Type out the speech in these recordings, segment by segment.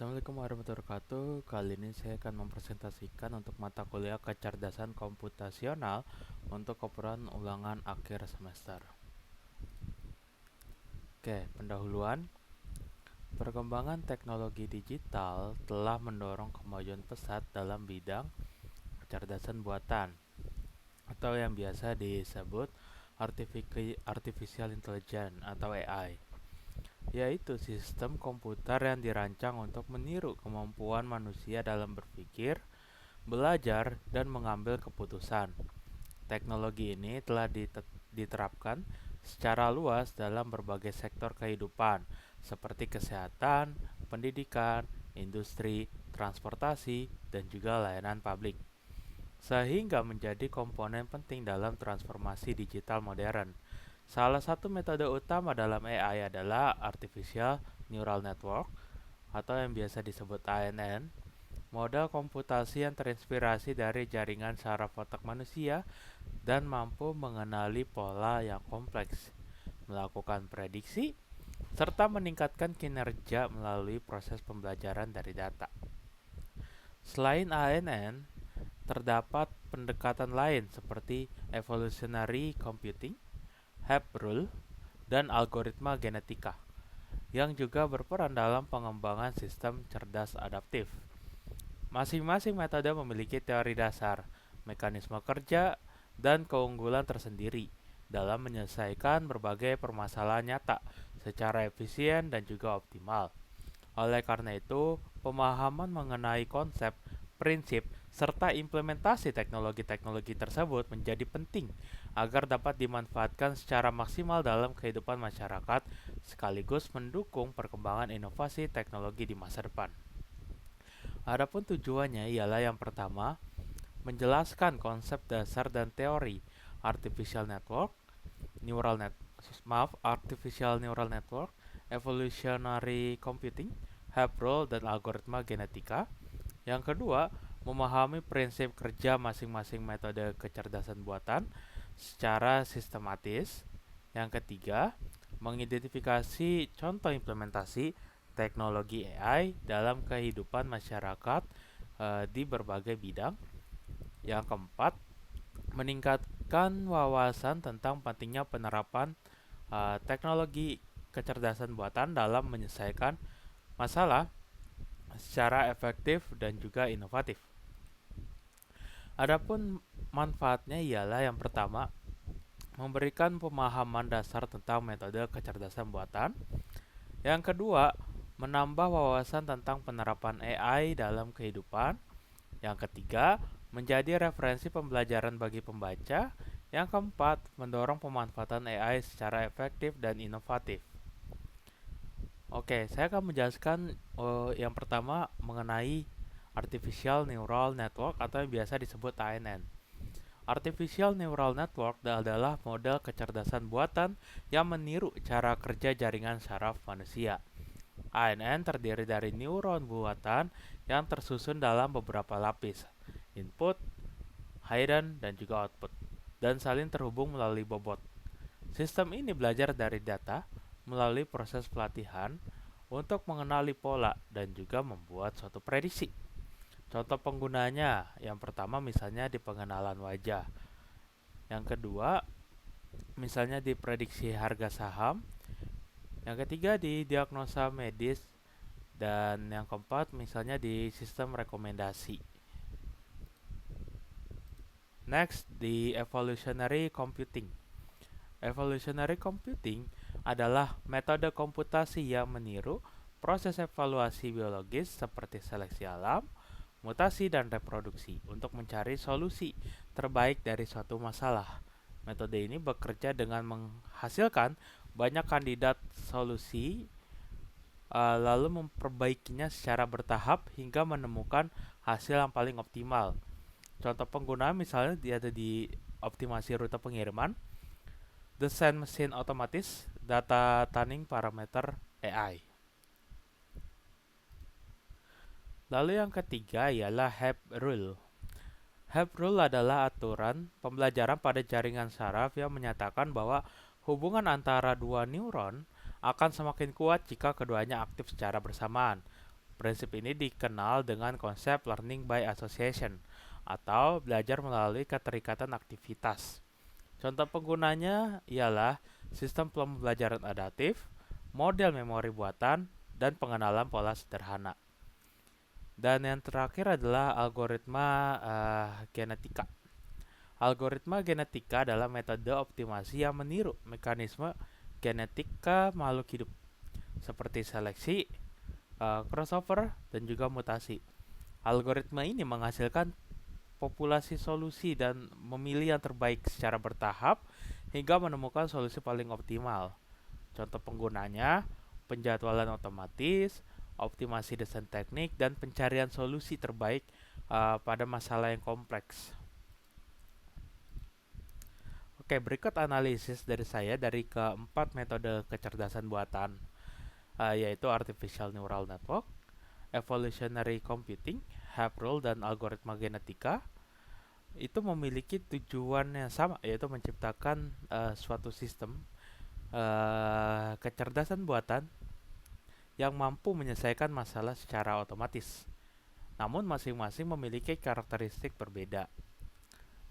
Assalamualaikum warahmatullahi wabarakatuh. Kali ini saya akan mempresentasikan untuk mata kuliah kecerdasan komputasional untuk keperluan ulangan akhir semester. Oke, pendahuluan. Perkembangan teknologi digital telah mendorong kemajuan pesat dalam bidang kecerdasan buatan atau yang biasa disebut artificial intelligence atau AI, yaitu sistem komputer yang dirancang untuk meniru kemampuan manusia dalam berpikir, belajar, dan mengambil keputusan. Teknologi ini telah diterapkan secara luas dalam berbagai sektor kehidupan, seperti kesehatan, pendidikan, industri, transportasi, dan juga layanan publik, sehingga menjadi komponen penting dalam transformasi digital modern. Salah satu metode utama dalam AI adalah Artificial Neural Network atau yang biasa disebut ANN, model komputasi yang terinspirasi dari jaringan saraf otak manusia dan mampu mengenali pola yang kompleks, melakukan prediksi, serta meningkatkan kinerja melalui proses pembelajaran dari data. Selain ANN, terdapat pendekatan lain seperti evolutionary computing, Hep rule, dan algoritma genetika yang juga berperan dalam pengembangan sistem cerdas adaptif. Masing-masing metode memiliki teori dasar, mekanisme kerja, dan keunggulan tersendiri dalam menyelesaikan berbagai permasalahan nyata secara efisien dan juga optimal. Oleh karena itu, pemahaman mengenai konsep, prinsip, serta implementasi teknologi-teknologi tersebut menjadi penting agar dapat dimanfaatkan secara maksimal dalam kehidupan masyarakat sekaligus mendukung perkembangan inovasi teknologi di masa depan. Adapun tujuannya ialah yang pertama, menjelaskan konsep dasar dan teori artificial network, neural net, artificial neural network, evolutionary computing, Hep rule, dan algoritma genetika. Yang kedua, memahami prinsip kerja masing-masing metode kecerdasan buatan secara sistematis. Yang ketiga, mengidentifikasi contoh implementasi teknologi AI dalam kehidupan masyarakat di berbagai bidang. Yang keempat, meningkatkan wawasan tentang pentingnya penerapan teknologi kecerdasan buatan dalam menyelesaikan masalah secara efektif dan juga inovatif. Adapun manfaatnya ialah yang pertama, memberikan pemahaman dasar tentang metode kecerdasan buatan. Yang kedua, menambah wawasan tentang penerapan AI dalam kehidupan. Yang ketiga, menjadi referensi pembelajaran bagi pembaca. Yang keempat, mendorong pemanfaatan AI secara efektif dan inovatif. Oke, saya akan menjelaskan yang pertama mengenai Artificial Neural Network atau yang biasa disebut ANN. Artificial Neural Network adalah model kecerdasan buatan yang meniru cara kerja jaringan saraf manusia. ANN terdiri dari neuron buatan yang tersusun dalam beberapa lapis, input, hidden, dan juga output, dan saling terhubung melalui bobot. Sistem ini belajar dari data melalui proses pelatihan untuk mengenali pola dan juga membuat suatu prediksi. Contoh penggunanya, yang pertama misalnya di pengenalan wajah. Yang kedua, misalnya di prediksi harga saham. Yang ketiga di diagnosa medis. Dan yang keempat misalnya di sistem rekomendasi. Next, di evolutionary computing. Evolutionary computing adalah metode komputasi yang meniru proses evaluasi biologis seperti seleksi alam, mutasi, dan reproduksi untuk mencari solusi terbaik dari suatu masalah. Metode ini bekerja dengan menghasilkan banyak kandidat solusi, lalu memperbaikinya secara bertahap hingga menemukan hasil yang paling optimal. Contoh penggunaan misalnya ada di optimasi rute pengiriman, desain mesin otomatis, data tuning parameter AI. Lalu yang ketiga ialah Hep rule. Hep rule adalah aturan pembelajaran pada jaringan saraf yang menyatakan bahwa hubungan antara dua neuron akan semakin kuat jika keduanya aktif secara bersamaan. Prinsip ini dikenal dengan konsep learning by association atau belajar melalui keterikatan aktivitas. Contoh penggunanya ialah sistem pembelajaran adaptif, model memori buatan, dan pengenalan pola sederhana. Dan yang terakhir adalah algoritma genetika. Algoritma genetika adalah metode optimasi yang meniru mekanisme genetika makhluk hidup, seperti seleksi, crossover, dan juga mutasi. Algoritma ini menghasilkan populasi solusi dan memilih yang terbaik secara bertahap hingga menemukan solusi paling optimal. Contoh penggunanya, penjadwalan otomatis, optimasi desain teknik, dan pencarian solusi terbaik pada masalah yang kompleks. Oke, berikut analisis dari saya dari keempat metode kecerdasan buatan, yaitu Artificial Neural Network, Evolutionary Computing, Happ Rule, dan algoritma genetika. Itu memiliki tujuan yang sama, yaitu menciptakan suatu sistem kecerdasan buatan yang mampu menyelesaikan masalah secara otomatis. Namun masing-masing memiliki karakteristik berbeda.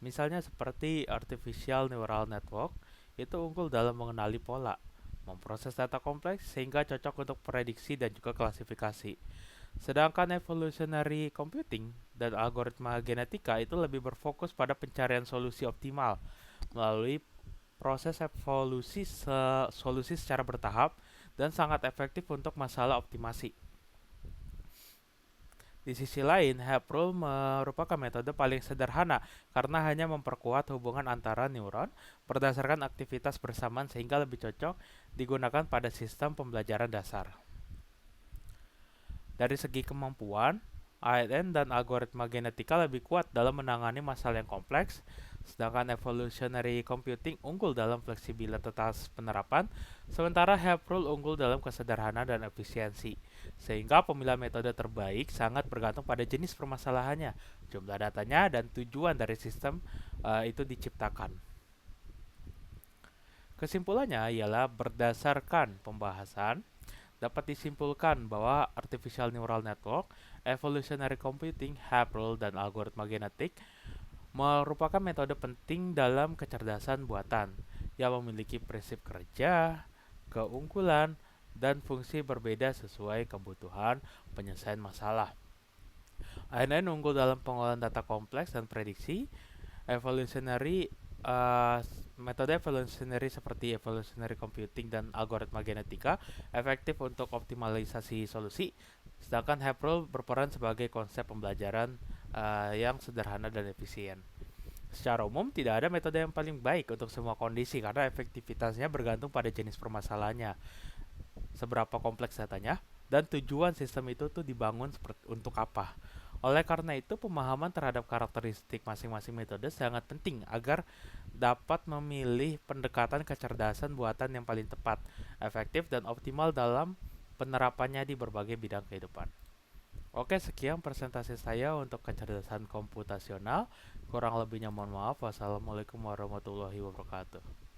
Misalnya seperti Artificial Neural Network, itu unggul dalam mengenali pola, memproses data kompleks sehingga cocok untuk prediksi dan juga klasifikasi. Sedangkan Evolutionary Computing dan algoritma genetika itu lebih berfokus pada pencarian solusi optimal melalui proses evolusi solusi secara bertahap dan sangat efektif untuk masalah optimasi. Di sisi lain, Happ Rule merupakan metode paling sederhana karena hanya memperkuat hubungan antara neuron berdasarkan aktivitas bersamaan sehingga lebih cocok digunakan pada sistem pembelajaran dasar. Dari segi kemampuan, ANN dan algoritma genetika lebih kuat dalam menangani masalah yang kompleks, sedangkan evolutionary computing unggul dalam fleksibilitas penerapan, sementara Happ Rule unggul dalam kesederhanaan dan efisiensi. Sehingga pemilihan metode terbaik sangat bergantung pada jenis permasalahannya, jumlah datanya, dan tujuan dari sistem itu diciptakan. Kesimpulannya ialah berdasarkan pembahasan, dapat disimpulkan bahwa artificial neural network, evolutionary computing, Happ Rule, dan algoritma genetik merupakan metode penting dalam kecerdasan buatan yang memiliki prinsip kerja, keunggulan, dan fungsi berbeda sesuai kebutuhan penyelesaian masalah. ANN unggul dalam pengolahan data kompleks dan prediksi. Evolutionary metode evolutionary seperti evolutionary computing dan algoritma genetika efektif untuk optimalisasi solusi, sedangkan Happ Rule berperan sebagai konsep pembelajaran yang sederhana dan efisien. Secara umum, tidak ada metode yang paling baik untuk semua kondisi karena efektivitasnya bergantung pada jenis permasalahannya, seberapa kompleks datanya, dan tujuan sistem itu tuh dibangun untuk apa. Oleh karena itu, pemahaman terhadap karakteristik masing-masing metode sangat penting agar dapat memilih pendekatan kecerdasan buatan yang paling tepat, efektif, dan optimal dalam penerapannya di berbagai bidang kehidupan. Oke, sekian presentasi saya untuk kecerdasan komputasional. Kurang lebihnya mohon maaf. Wassalamualaikum warahmatullahi wabarakatuh.